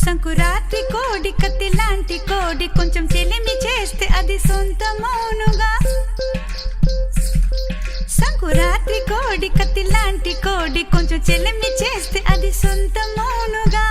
సంకురాత్రి కోడి కత్తి లాంటి కోడి కొంచెం చెలిమి చేస్తే అది సొంతమౌనుగా సంకురాత్రి కోడి కత్తి లాంటి కోడి కొంచెం చెలిమి చేస్తే అది సొంతమౌనుగా